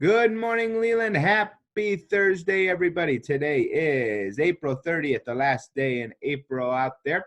Good morning, Leland. Happy Thursday, everybody. Today is April 30th, the last day in April out there.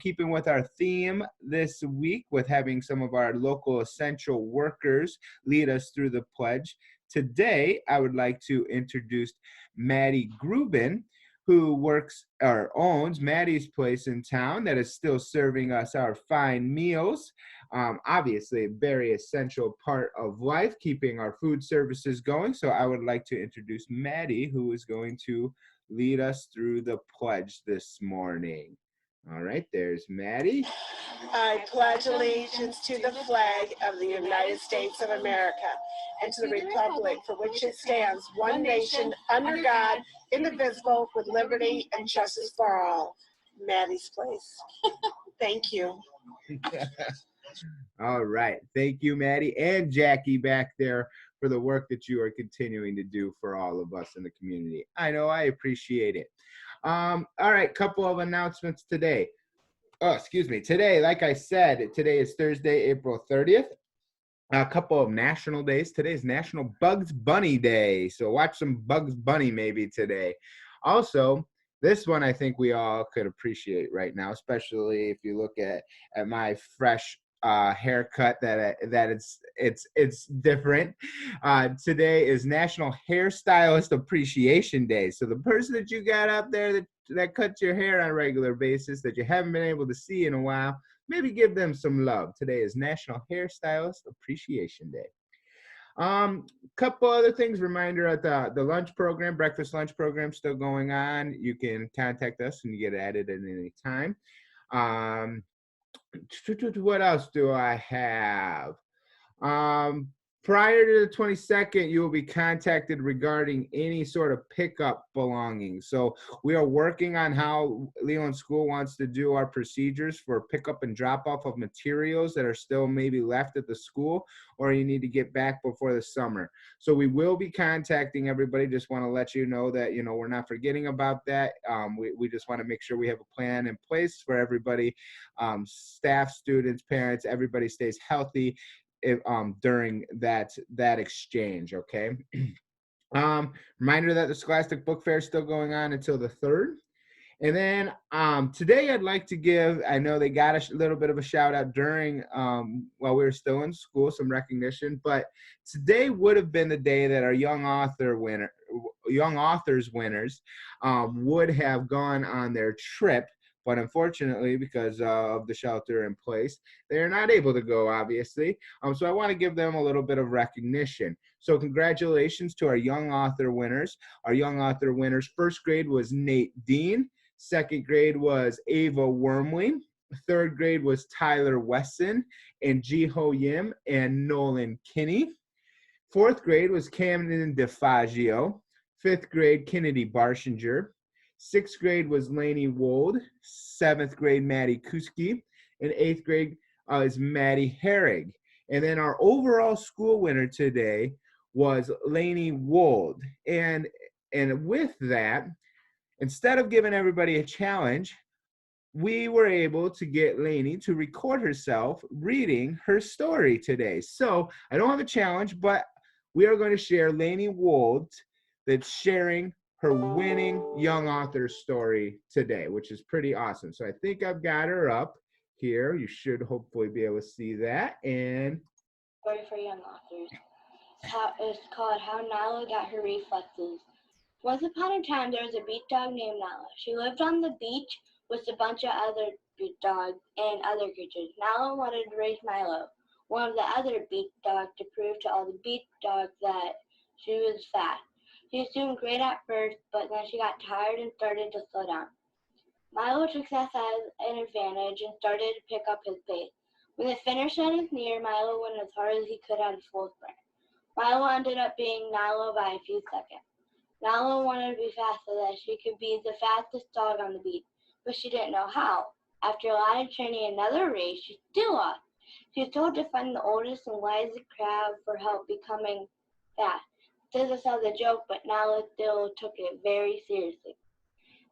Keeping with our theme this week with having some of our local essential workers lead us through the pledge. Today, I would like to introduce Maddie Grubin, who works or owns Maddie's Place in town that is still serving us our fine meals. Obviously, a very essential part of life, keeping our food services going. So I would like to introduce Maddie, who is going to lead us through the pledge this morning. All right, there's Maddie. I pledge allegiance to the flag of the United States of America and to the republic for which it stands, one nation, under God, indivisible, with liberty and justice for all. Maddie's Place. Thank you. All right. Thank you, Maddie and Jackie back there for the work that you are continuing to do for all of us in the community. I know I appreciate it. All right, couple of announcements today. Oh, excuse me. Today, like I said, today is Thursday, April 30th. A couple of national days. Today is National Bugs Bunny Day. So watch some Bugs Bunny maybe today. Also, this one I think we all could appreciate right now, especially if you look at my fresh haircut that it's different. Today is National Hairstylist Appreciation Day. So the person that you got out there that cuts your hair on a regular basis that you haven't been able to see in a while, maybe give them some love. Today is National Hairstylist Appreciation Day. Couple other things. Reminder at the lunch program, breakfast lunch program, still going on. You can contact us and you get added at any time. What else do I have? Prior to the 22nd, you will be contacted regarding any sort of pickup belongings. So we are working on how Leland School wants to do our procedures for pickup and drop off of materials that are still maybe left at the school, or you need to get back before the summer. So we will be contacting everybody. Just want to let you know that, we're not forgetting about that. We just want to make sure we have a plan in place for everybody, staff, students, parents, everybody stays healthy during that exchange. Okay. Reminder that the Scholastic Book Fair is still going on until the 3rd. And then today I'd like to give, I know they got a little bit of a shout out during while we were still in school, some recognition, but today would have been the day that our young authors winners would have gone on their trip. But unfortunately, because of the shelter in place, they're not able to go, obviously. So I want to give them a little bit of recognition. So congratulations to our young author winners. Our young author winners, first grade was Nate Dean. Second grade was Ava Wormley. Third grade was Tyler Wesson and Jiho Yim and Nolan Kinney. Fourth grade was Camden DeFaggio. Fifth grade, Kennedy Barshinger. Sixth grade was Lainey Wold. Seventh grade, Maddie Kuski. And eighth grade is Maddie Herrig. And then our overall school winner today was Lainey Wold. And with that, instead of giving everybody a challenge, we were able to get Lainey to record herself reading her story today. So I don't have a challenge, but we are going to share Lainey Wold that's sharing her winning young author story today, which is pretty awesome. So I think I've got her up here. You should hopefully be able to see that. And story for young authors. It's called How Nala Got Her Reflexes. Once upon a time, there was a beach dog named Nala. She lived on the beach with a bunch of other beach dogs and other creatures. Nala wanted to raise Milo, one of the other beach dogs, to prove to all the beach dogs that she was fast. She was doing great at first, but then she got tired and started to slow down. Milo took that as an advantage and started to pick up his pace. When the finish line was near, Milo went as hard as he could at his full sprint. Milo ended up being Nala by a few seconds. Nala wanted to be fast so that she could be the fastest dog on the beach, but she didn't know how. After a lot of training another race, she still lost. She was told to find the oldest and wisest crab for help becoming fast. This is how the joke, but Nala still took it very seriously.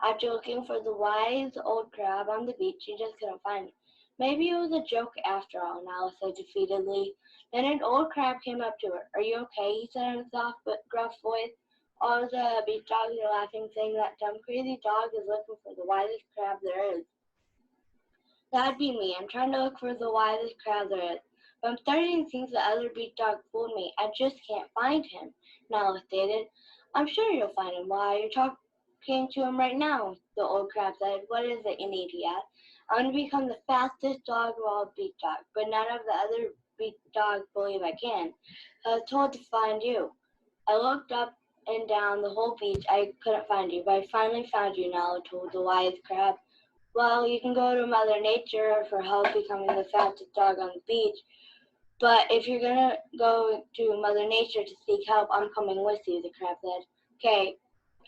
After looking for the wise old crab on the beach, she just couldn't find it. Maybe it was a joke after all, Nala said defeatedly. Then an old crab came up to her. Are you okay? He said in a soft but gruff voice. All the beach dogs are laughing, saying that dumb crazy dog is looking for the wisest crab there is. That'd be me. I'm trying to look for the wisest crab there is. But I'm starting to think the other beach dog fooled me. I just can't find him, Nala stated. I'm sure you'll find him. Why, you're talking to him right now, the old crab said. What is it you need, he asked. I want to become the fastest dog of all beach dogs, but none of the other beach dogs believe I can. I was told to find you. I looked up and down the whole beach. I couldn't find you, but I finally found you, Nala told the wise crab. Well, you can go to Mother Nature for help becoming the fastest dog on the beach, but if you're gonna go to Mother Nature to seek help, I'm coming with you, the crab said. Okay,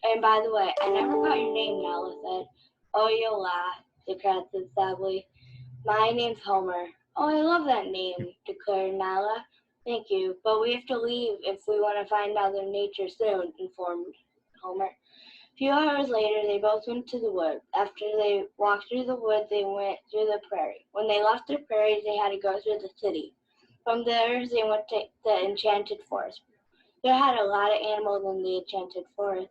and by the way, I never got your name, Nala said. Oh, you'll laugh, the crab said sadly. My name's Homer. Oh, I love that name, declared Nala. Thank you, but we have to leave if we want to find Mother Nature soon, informed Homer. A few hours later, they both went to the woods. After they walked through the woods, they went through the prairie. When they left the prairies, they had to go through the city. From there, they went to the enchanted forest. There had a lot of animals in the enchanted forest.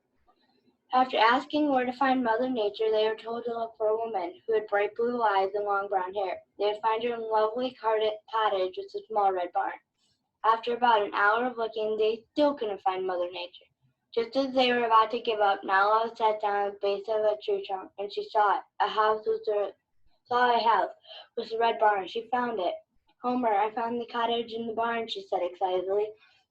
After asking where to find Mother Nature, they were told to look for a woman who had bright blue eyes and long brown hair. They would find her in a lovely cottage with a small red barn. After about an hour of looking, they still couldn't find Mother Nature. Just as they were about to give up, Nala sat down at the base of a tree trunk, and she saw it. Saw a house with a red barn. She found it. Homer, I found the cottage in the barn, she said excitedly.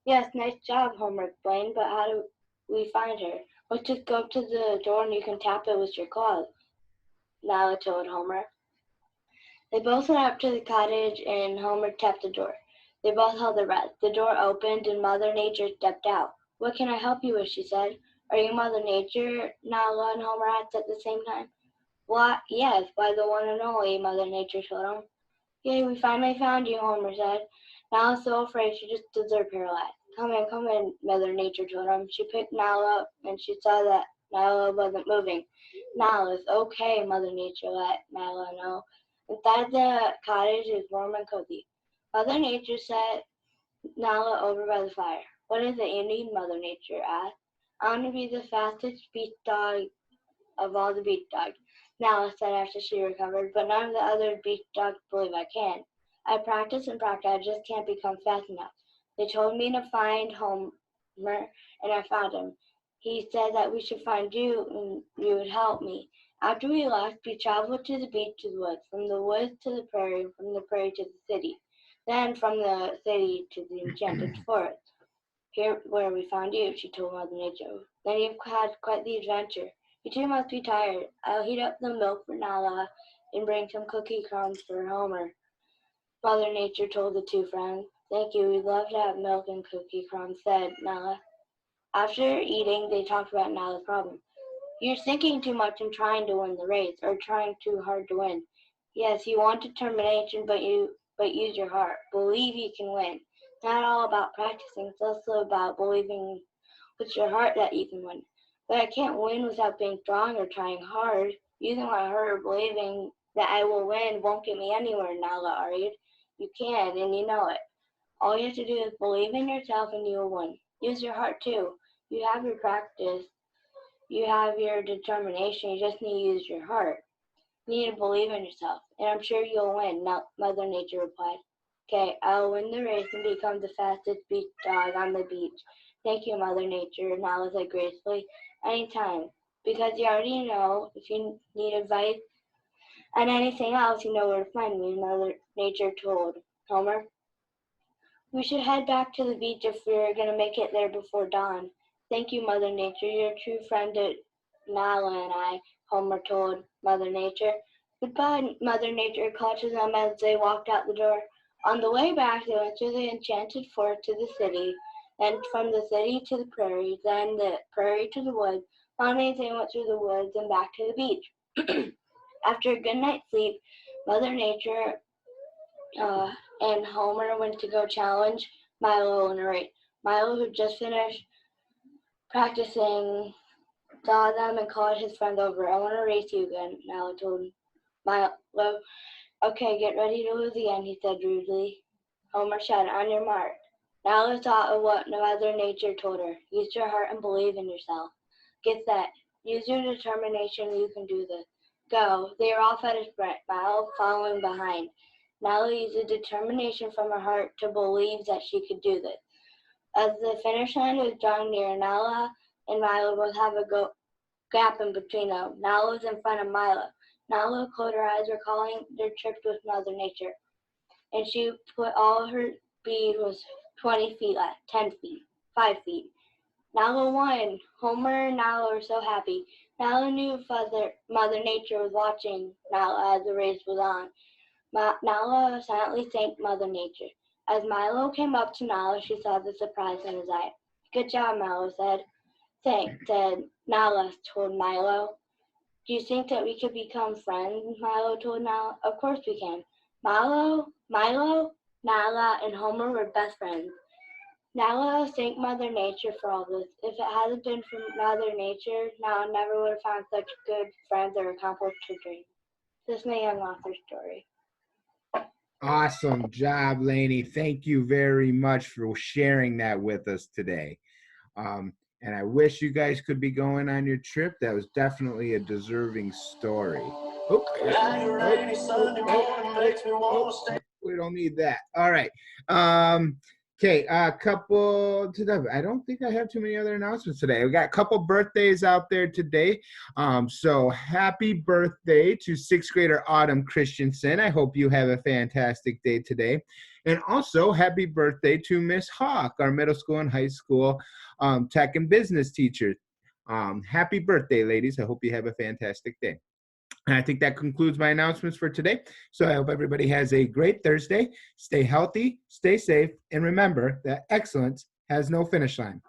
Yes, nice job, Homer explained, but how do we find her? Let's just go up to the door and you can tap it with your claws, Nala told Homer. They both went up to the cottage and Homer tapped the door. They both held their breath. The door opened and Mother Nature stepped out. What can I help you with? She said. Are you Mother Nature? Nala and Homer asked at the same time. What? Yes, by the one and only, Mother Nature told him. Yay, we finally found you, Homer said. Nala's so afraid she just stood there paralyzed. Come in, Mother Nature told him. She picked Nala up and she saw that Nala wasn't moving. Nala's okay, Mother Nature let Nala know. Inside the cottage is warm and cozy. Mother Nature set Nala over by the fire. What is it you need, Mother Nature asked. I want to be the fastest beach dog of all the beach dogs, Nala said after she recovered, but none of the other beach dogs believe I can. I practice and practice, I just can't become fast enough. They told me to find Homer, and I found him. He said that we should find you, and you would help me. After we left, we traveled to the beach to the woods, from the woods to the prairie, from the prairie to the city, then from the city to the enchanted forest. Here where we found you, she told Mother Nature. Then you've had quite the adventure. You two must be tired. I'll heat up the milk for Nala and bring some cookie crumbs for Homer, Mother Nature told the two friends. Thank you, we'd love to have milk and cookie crumbs, said Nala. After eating, they talked about Nala's problem. You're thinking too much and trying to win the race, or trying too hard to win. Yes, you want determination, but use your heart. Believe you can win. It's not all about practicing, it's also about believing with your heart that you can win. But I can't win without being strong or trying hard. Using my heart or believing that I will win won't get me anywhere, Nala argued. You can, and you know it. All you have to do is believe in yourself and you will win. Use your heart too. You have your practice. You have your determination. You just need to use your heart. You need to believe in yourself, and I'm sure you'll win, Mother Nature replied. Okay, I'll win the race and become the fastest beach dog on the beach. Thank you, Mother Nature, Nala said gracefully. Anytime, because you already know if you need advice and anything else, you know where to find me, Mother Nature told Homer. We should head back to the beach if we're going to make it there before dawn. Thank you, Mother Nature. You're a true friend to Nala and I, Homer told Mother Nature. Goodbye, Mother Nature called to them as they walked out the door. On the way back, they went through the enchanted forest to the city, then from the city to the prairie, then the prairie to the woods. Finally, they went through the woods and back to the beach. After a good night's sleep, Mother Nature and Homer went to go challenge Milo in a race. Milo, who just finished practicing, saw them and called his friend over. I want to race you again, Milo told Milo. Okay, get ready to lose again, he said rudely. Homer said, on your mark. Nala thought of what Mother Nature told her. Use your heart and believe in yourself. Get set. Use your determination. You can do this. Go. They were off at a sprint, Milo following behind. Nala used the determination from her heart to believe that she could do this. As the finish line was drawing near, Nala and Milo both have a gap in between them. Nala was in front of Milo. Nala closed her eyes, recalling their trip with Mother Nature, and she put all her speed was 20 feet left, 10 feet, 5 feet. Nala won. Homer and Nala were so happy. Nala knew Mother Nature was watching Nala as the race was on. Nala silently thanked Mother Nature. As Milo came up to Nala, she saw the surprise in his eye. Good job, Milo said. Thanks, said Nala told Milo. Do you think that we could become friends? Milo told Nala. Of course we can. Milo, Nala, and Homer were best friends. Nala thanked Mother Nature for all this. If it hadn't been for Mother Nature, Nala never would have found such good friends or accomplished her dream. This is my young author story. Awesome job, Lainey. Thank you very much for sharing that with us today. And I wish you guys could be going on your trip. That was definitely a deserving story. We don't need that. All right. Okay, I don't think I have too many other announcements today. We got a couple birthdays out there today. So happy birthday to 6th grader Autumn Christensen. I hope you have a fantastic day today. And also happy birthday to Miss Hawk, our middle school and high school tech and business teacher. Happy birthday, ladies. I hope you have a fantastic day. And I think that concludes my announcements for today. So I hope everybody has a great Thursday. Stay healthy, stay safe, and remember that excellence has no finish line.